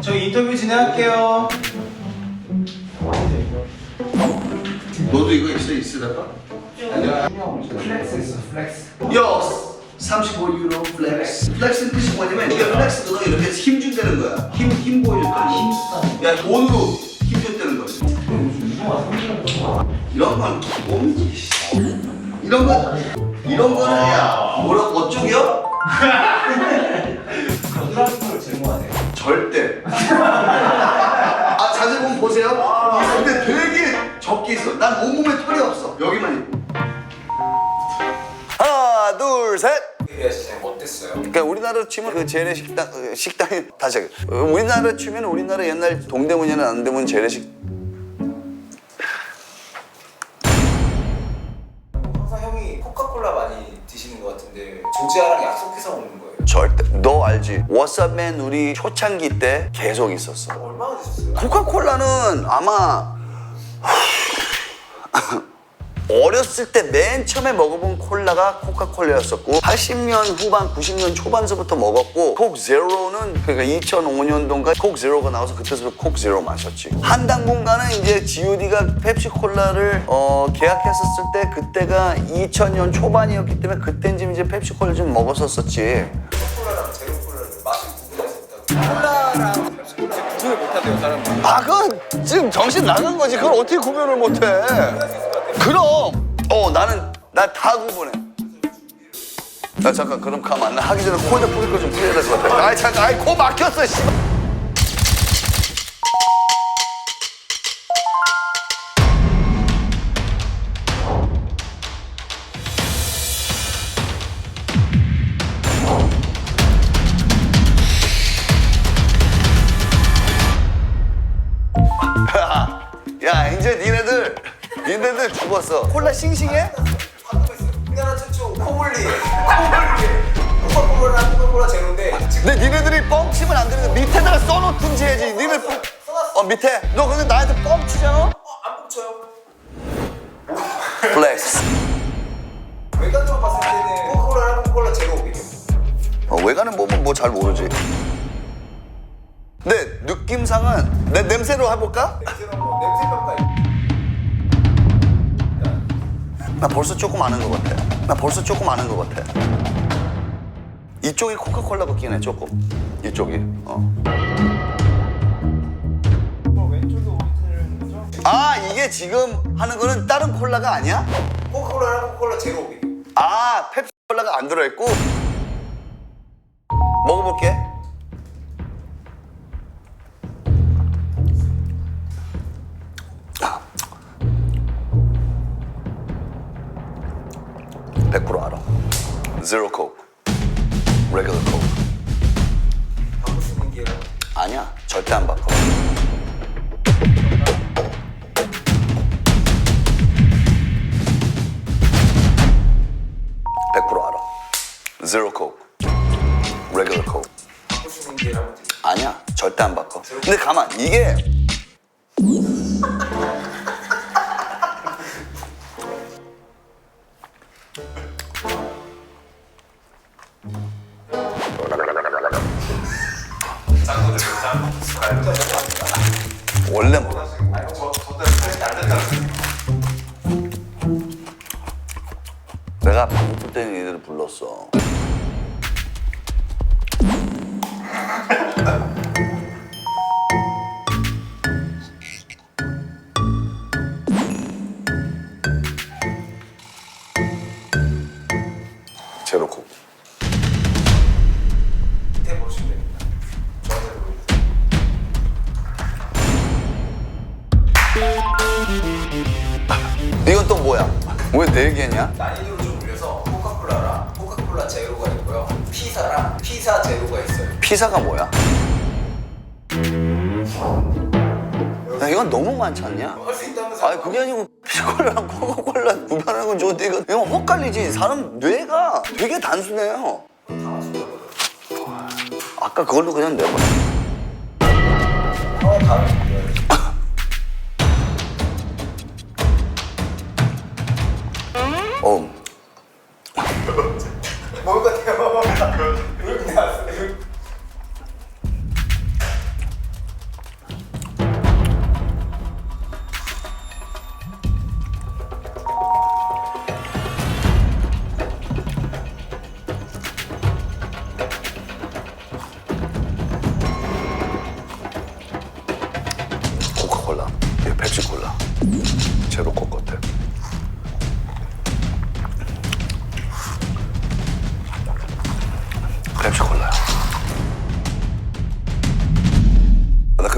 저희 인터뷰 진행할게요. 너도 이거 있으다가? 플렉스 있어, 플렉스. 요! 35유로 플렉스. 플렉스는 뜻이 뭐냐면 이게 플렉스도 이렇게 힘 준다는 거야. 힘 보여줬다는 거야. 야, 돈으로 힘 줬다는 거지. 이런 건 기본이지. 이런 거는 야, 뭐라 어쩌겨? 플라스틱을 제공하네요. 절대. 아, 자세히 보면 보세요. 근데 되게 적게 있어. 난 온몸에 털이 없어. 여기만 있고. 하나, 둘, 셋. 어땠어요? 그러니까 우리나라로 치면 그 재래식당이 다시 할게. 우리나라로 치면 우리나라 옛날 동대문이나 남대문 재래식. 항상 형이 코카콜라 많이 드시는 것 같은데 조지아랑 약속해서 먹는 거예요. 절대. 너 알지? 워서맨 우리 초창기 때 계속 있었어. 얼마나 드셨어요? 코카콜라는 아마 어렸을 때 맨 처음에 먹어본 콜라가 코카콜라였었고 80년 후반 90년 초반서부터 먹었고 콕 제로는 그러니까 2005년도인가 콕 제로가 나와서 그때부터 콕 제로 마셨지. 한 당분간은 이제 G.O.D가 펩시콜라를 계약했었을 때 그때가 2000년 초반이었기 때문에 그때쯤 이제 펩시콜라 좀 먹었었지. 코카콜라랑 제로콜라를 맛을 구분할 수 있다고. 콜라랑 펩시콜라 구분을 못한대요, 사람들이. 아, 그건 지금 정신 나간 거지. 그걸 어떻게 구별을 못해? 그럼 나 다 구분해. 야 잠깐 그럼 가만. 나 하기 전에 코에다 뿌릴 거 좀 뿌려야 될 것 같아. 아이 잠깐, 아이 코 막혔어 씨. 야 이제 니네들 죽었어. 콜라 싱싱해? 바꾸고 있어요. 우리나라 최초 코블리. 코카콜라랑 코카콜라 제로인데 지금 근데 니네들이 뻥치면 안 되는데 밑에다가 써놓든지 해야지. 니네 써놨어. 밑에 너 근데 나한테 뻥치잖아? 안 멈춰요. 플렉스. 외관으로 봤을 때는 코카콜라랑 코카콜라 제로 오히려. 외관은 뭐 잘 모르지. 근데 느낌상은 내 냄새로 해볼까? 냄새 평가. 나 벌써 조금 아는 것 같아. 이쪽이 코카콜라 같긴 해 조금. 이쪽이. 왼쪽이 오리지널인 거죠? 아 이게 지금 하는 거는 다른 콜라가 아니야? 코카콜라랑 코카콜라 제로 오히려. 아 펩시콜라가 안 들어있고. 먹어볼게. 아. 100% 알아. Zero Coke, Regular Coke. 바꿀 수 있는 기회가. 아니야, 절대 안 바꿔. 알아. Zero Coke, Regular Coke. 바꿀 수 있는 기회를 한번 드릴게요. 아니야, 절대 안 바꿔. 근데 가만, 이게 원래 뭐 내가 방송 때는 얘들을 불렀어. 제로코. 밑에 보시면 됩니다. 저한테 보여주세요. 이건 또 뭐야? 왜 내 얘기했냐? 난이도를 좀 올려서 코카콜라랑 코카콜라 제로가 있고요. 피자랑 피자 제로가 있어요. 피자가 뭐야? 야, 이건 너무 많지 않냐? 할 수 있다면서. 아니 그게 아니고 피콜라랑 코카콜라 구별하는 건 좋은데 이건 헛갈리지. 사람 뇌가 되게 단순해요. 아까 그걸로 그냥 내버려. 다음. 뭘 같아요? 이렇게 나왔어요.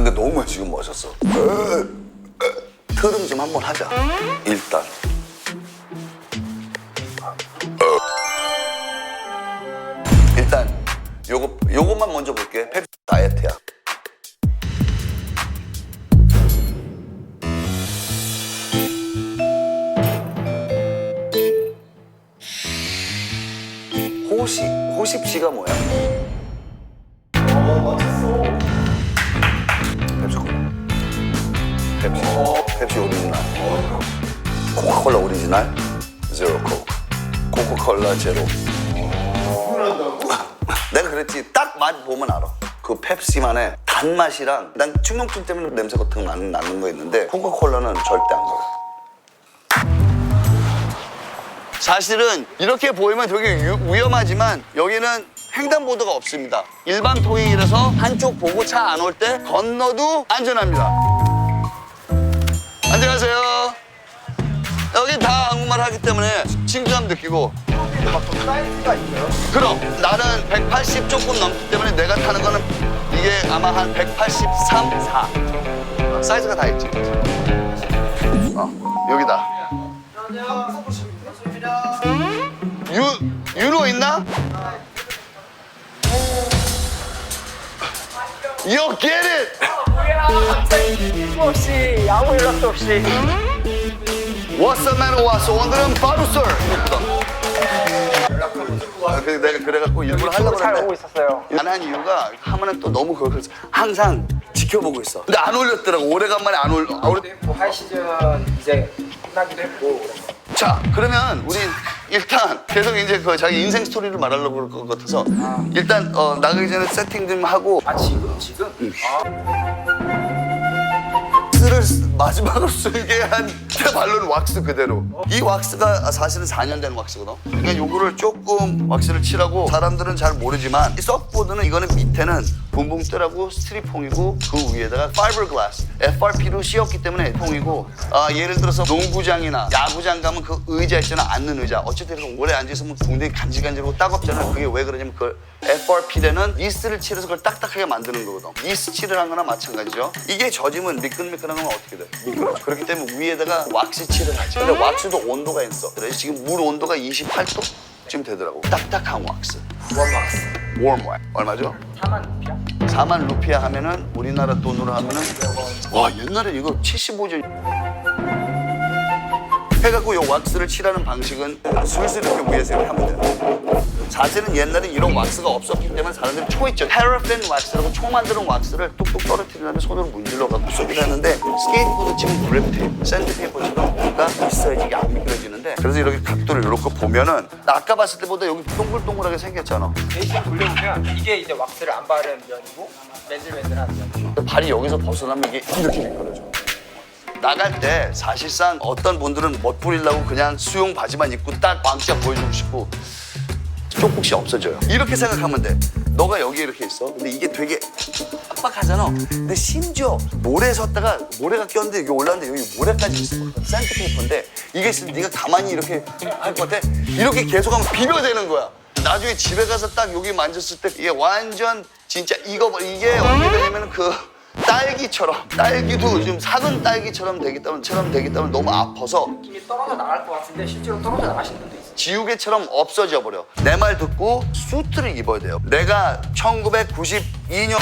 근데 너무 지금 멋있어. 트름 좀 한번 하자. 일단. 일단 요것만 먼저 볼게. 펩시 다이어트야. 호십씨가 뭐야? 맞았어. 펩시 오리지널. 코카콜라 오리지널 제로 코크. 코카콜라 제로. 내가 그랬지. 딱 맛 보면 알아. 그 펩시만의 단맛이랑 난 충동증 때문에 냄새 같은 거 나는 거 있는데 코카콜라는 절대 안 그래. 사실은 이렇게 보이면 되게 위험하지만 여기는 횡단보도가 없습니다. 일반 토익이라서 한쪽 보고 차 안 올 때 건너도 안전합니다. 안녕하세요. 여기 다 한국말 하기 때문에 친근감 느끼고. 사이즈가 있어요? 그럼 나는 180 조금 넘기 때문에 내가 타는 거는 이게 아마 한 183, 4 사이즈가 다 있지. 여기다. 유로 있나? You get it! 없이 아무 연락도 없이 What's the matter? 왔어. 오늘은 바루썰. 내가 그래갖고 일부러 하려고 잘 오고 했는데 있었어요. 안 한 이유가 하면은 또 너무 그래서 항상 지켜보고 있어. 근데 안 올렸더라고. 오래간만에 안 올. 할 시즌 이제 끝나기도 했고 자, 그러면 우리 일단 계속 이제 그 자기 인생 스토리를 말하려고 그럴 것 같아서 일단 나가기 전에 세팅 좀 하고 지금? 왁스를 마지막으로 쓰게 한 발로는 왁스 그대로. 이 왁스가 사실은 4년 된 왁스거든. 그러니까 요거를 조금 왁스를 칠하고 사람들은 잘 모르지만 이 서프보드는 이거는 밑에는 붕붕뜨라고 스티로폼이고 그 위에다가 파이버글라스 FRP로 씌웠기 때문에 폼이고 예를 들어서 농구장이나 야구장 가면 그 의자 있잖아. 앉는 의자. 어쨌든 이렇게 오래 앉아있으면 굉장히 간질간질하고 따갑잖아. 그게 왜 그러냐면 그 FRP라는 니스를 칠해서 그걸 딱딱하게 만드는 거거든. 니스 칠을 한 거나 마찬가지죠. 이게 젖으면 미끈미끈한 건 어떻게 돼? 미끄러져. 그렇기 때문에 위에다가 왁스 칠을 하지. 근데 왁스도 온도가 있어. 그래서 지금 물 온도가 28도쯤 되더라고. 딱딱한 왁스. 웜 왁스. 얼마죠? 4만 루피야? 4만 루피아 하면은 우리나라 돈으로 하면은 와 옛날에 이거 75전 해갖고 요 왁스를 칠하는 방식은 슬슬 이렇게 위에서 이렇게 하면 돼요. 사실은 옛날에 이런 왁스가 없었기 때문에 사람들이 초 있죠. 패러핀 왁스라고 초 만드는 왁스를 뚝뚝 떨어뜨린 다음에 손으로 문질러갖고 쏘기를 하는데 스케이트보드 치면 그랩 테이프, 샌드페이퍼처럼 뭐가 있어야지 이게 안 미끄러지는데 그래서 이렇게 각도를 이렇게 보면은 나 아까 봤을 때보다 여기 동글동글하게 생겼잖아. 베이스를 돌려보면 이게 이제 왁스를 안 바른 면이고 맨들맨들한 면. 발이 여기서 벗어나면 이게 이렇게 미끄러져. 나갈 때 사실상 어떤 분들은 멋 부리려고 그냥 수영 바지만 입고 딱 왕자 보여주고 싶고 조금씩 없어져요. 이렇게 생각하면 돼. 너가 여기 이렇게 있어. 근데 이게 되게 빡빡하잖아. 근데 심지어 모래에 섰다가 모래가 꼈는데 여기 올라왔는데 여기 모래까지 있어. 샌드페이퍼인데 이게 있으면 네가 가만히 이렇게 할 것 같아. 이렇게 계속하면 비벼대는 거야. 나중에 집에 가서 딱 여기 만졌을 때 이게 완전 진짜 이게 어떻게 되냐면 그 딸기처럼 딸기도 좀 삭은 딸기처럼 되기 때문에 너무 아파서 느낌이 떨어져 나갈 것 같은데 실제로 떨어져 나가시는 분도 있어요. 지우개처럼 없어져 버려. 내 말 듣고 수트를 입어야 돼요. 내가 1992년